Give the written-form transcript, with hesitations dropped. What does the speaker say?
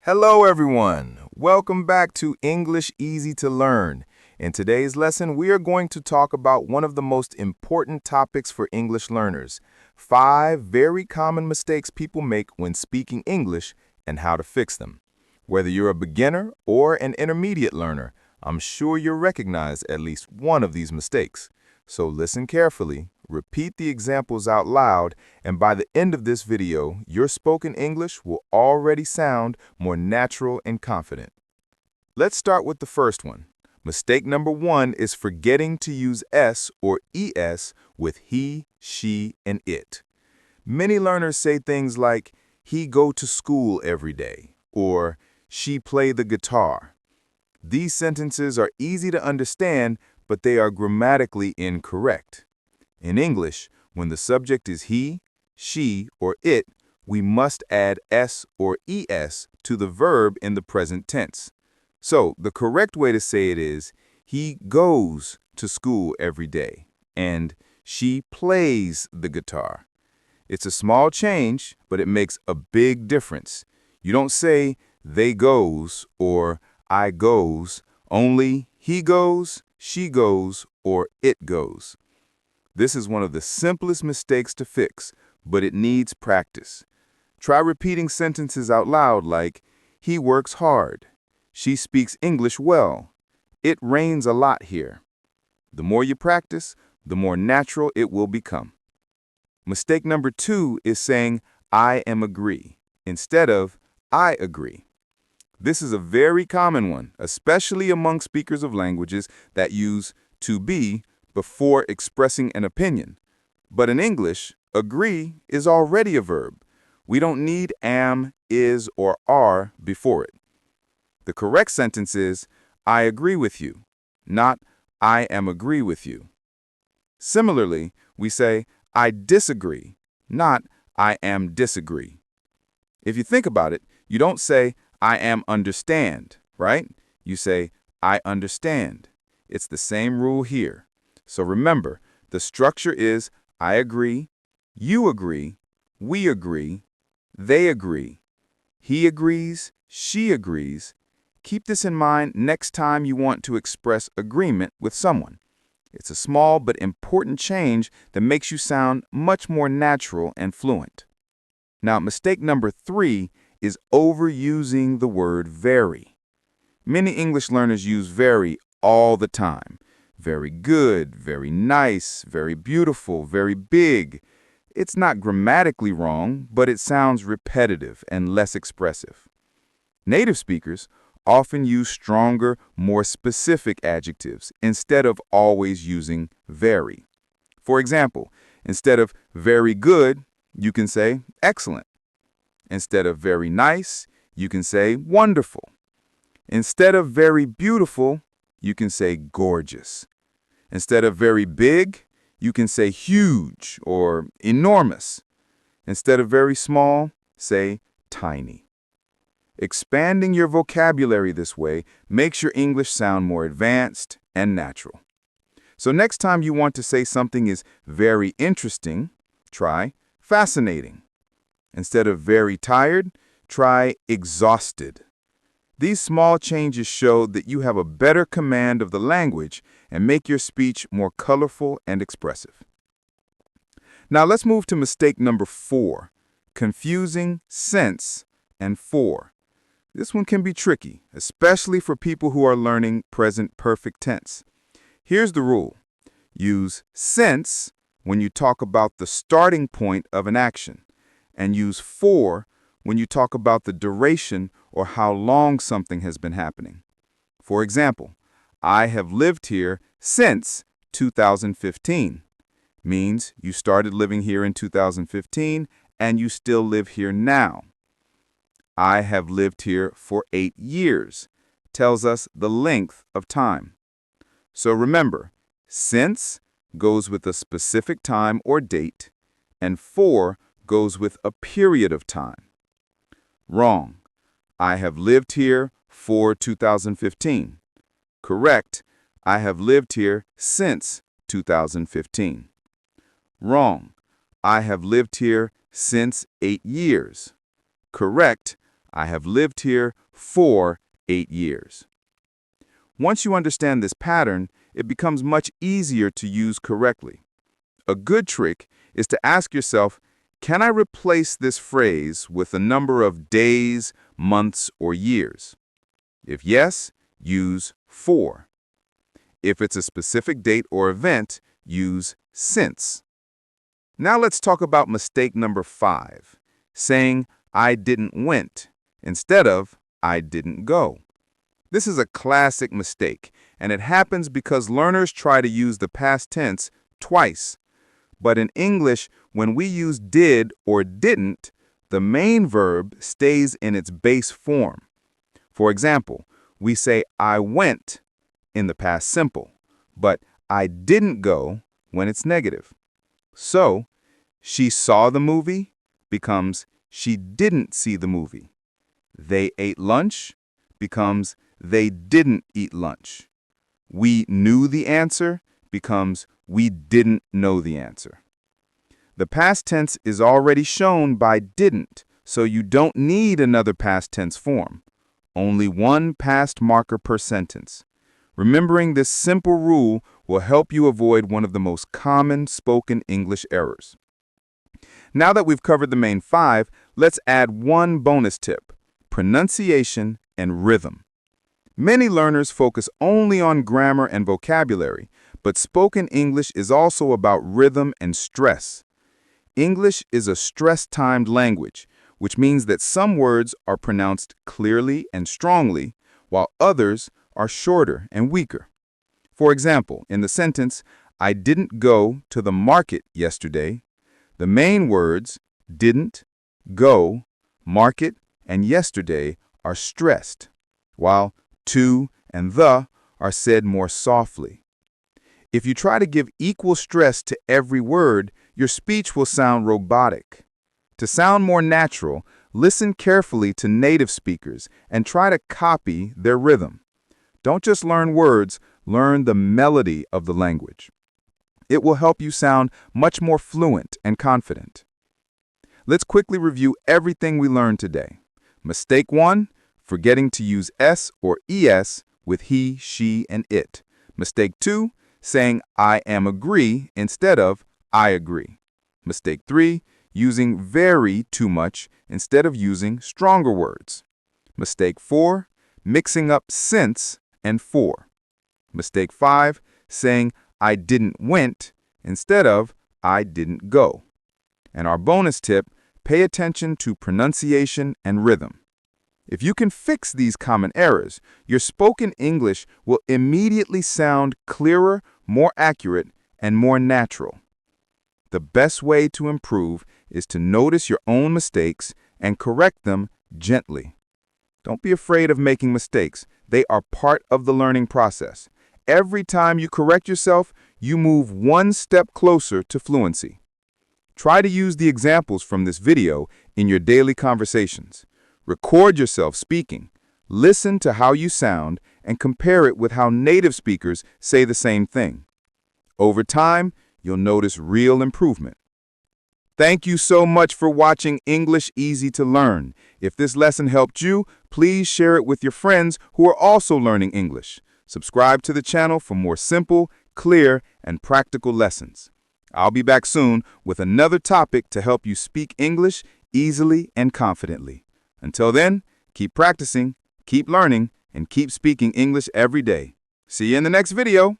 Hello, everyone. Welcome back to English Easy to Learn. In today's lesson, we are going to talk about one of the most important topics for English learners, 5 very common mistakes people make when speaking English and how to fix them. Whether you're a beginner or an intermediate learner, I'm sure you'll recognize at least one of these mistakes. So listen carefully, repeat the examples out loud, and by the end of this video, your spoken English will already sound more natural and confident. Let's start with the first one. Mistake number 1 is forgetting to use S or ES with he, she, and it. Many learners say things like, he go to school every day, or she play the guitar. These sentences are easy to understand, but they are grammatically incorrect. In English, when the subject is he, she, or it, we must add S or ES to the verb in the present tense. So, the correct way to say it is, he goes to school every day, and she plays the guitar. It's a small change, but it makes a big difference. You don't say, they goes, or I goes, only he goes, she goes, or it goes. This is one of the simplest mistakes to fix, but it needs practice. Try repeating sentences out loud like, he works hard. She speaks English well. It rains a lot here. The more you practice, the more natural it will become. Mistake number 2 is saying, I am agree, instead of, I agree. This is a very common one, especially among speakers of languages that use to be before expressing an opinion. But in English, agree is already a verb. We don't need am, is, or are before it. The correct sentence is, I agree with you, not I am agree with you. Similarly, we say, I disagree, not I am disagree. If you think about it, you don't say, I am understand, right? You say, I understand. It's the same rule here. So remember, the structure is I agree, you agree, we agree, they agree, he agrees, she agrees. Keep this in mind next time you want to express agreement with someone. It's a small but important change that makes you sound much more natural and fluent. Now, mistake number 3 is overusing the word very. Many English learners use very all the time. Very good, very nice, very beautiful, very big. It's not grammatically wrong, but it sounds repetitive and less expressive. Native speakers often use stronger, more specific adjectives instead of always using very. For example, instead of very good, you can say excellent. Instead of very nice, you can say wonderful. Instead of very beautiful, you can say gorgeous. Instead of very big, you can say huge or enormous. Instead of very small, say tiny. Expanding your vocabulary this way makes your English sound more advanced and natural. So next time you want to say something is very interesting, try fascinating. Instead of very tired, try exhausted. These small changes show that you have a better command of the language and make your speech more colorful and expressive. Now let's move to mistake number 4, confusing since and for. This one can be tricky, especially for people who are learning present perfect tense. Here's the rule. Use since when you talk about the starting point of an action, and use for when you talk about the duration or how long something has been happening. For example, I have lived here since 2015 means you started living here in 2015 and you still live here now. I have lived here for 8 years tells us the length of time. So remember, since goes with a specific time or date, and for goes with a period of time. Wrong. I have lived here for 2015. Correct. I have lived here since 2015. Wrong. I have lived here since 8 years. Correct. I have lived here for 8 years. Once you understand this pattern, it becomes much easier to use correctly. A good trick is to ask yourself, can I replace this phrase with a number of days, months, or years? If yes, use for. If it's a specific date or event, use since. Now let's talk about mistake number 5, saying I didn't went instead of I didn't go. This is a classic mistake, and it happens because learners try to use the past tense twice. But in English, when we use did or didn't, the main verb stays in its base form. For example, we say I went in the past simple, but I didn't go when it's negative. So, she saw the movie becomes she didn't see the movie. They ate lunch becomes they didn't eat lunch. We knew the answer becomes we didn't know the answer. The past tense is already shown by didn't, so you don't need another past tense form. Only one past marker per sentence. Remembering this simple rule will help you avoid one of the most common spoken English errors. Now that we've covered the main 5, let's add one bonus tip: pronunciation and rhythm. Many learners focus only on grammar and vocabulary, but spoken English is also about rhythm and stress. English is a stress-timed language, which means that some words are pronounced clearly and strongly, while others are shorter and weaker. For example, in the sentence, I didn't go to the market yesterday, the main words didn't, go, market, and yesterday are stressed, while to and the are said more softly. If you try to give equal stress to every word, your speech will sound robotic. To sound more natural, listen carefully to native speakers and try to copy their rhythm. Don't just learn words, learn the melody of the language. It will help you sound much more fluent and confident. Let's quickly review everything we learned today. Mistake 1, forgetting to use s or es with he, she, and it. Mistake 2, saying I am agree instead of I agree. Mistake 3, using very too much instead of using stronger words. Mistake 4, mixing up since and for. Mistake 5, saying I didn't went instead of I didn't go. And our bonus tip, pay attention to pronunciation and rhythm. If you can fix these common errors, your spoken English will immediately sound clearer, more accurate, and more natural. The best way to improve is to notice your own mistakes and correct them gently. Don't be afraid of making mistakes. They are part of the learning process. Every time you correct yourself, you move one step closer to fluency. Try to use the examples from this video in your daily conversations. Record yourself speaking, listen to how you sound, and compare it with how native speakers say the same thing. Over time, you'll notice real improvement. Thank you so much for watching English Easy to Learn. If this lesson helped you, please share it with your friends who are also learning English. Subscribe to the channel for more simple, clear, and practical lessons. I'll be back soon with another topic to help you speak English easily and confidently. Until then, keep practicing, keep learning, and keep speaking English every day. See you in the next video.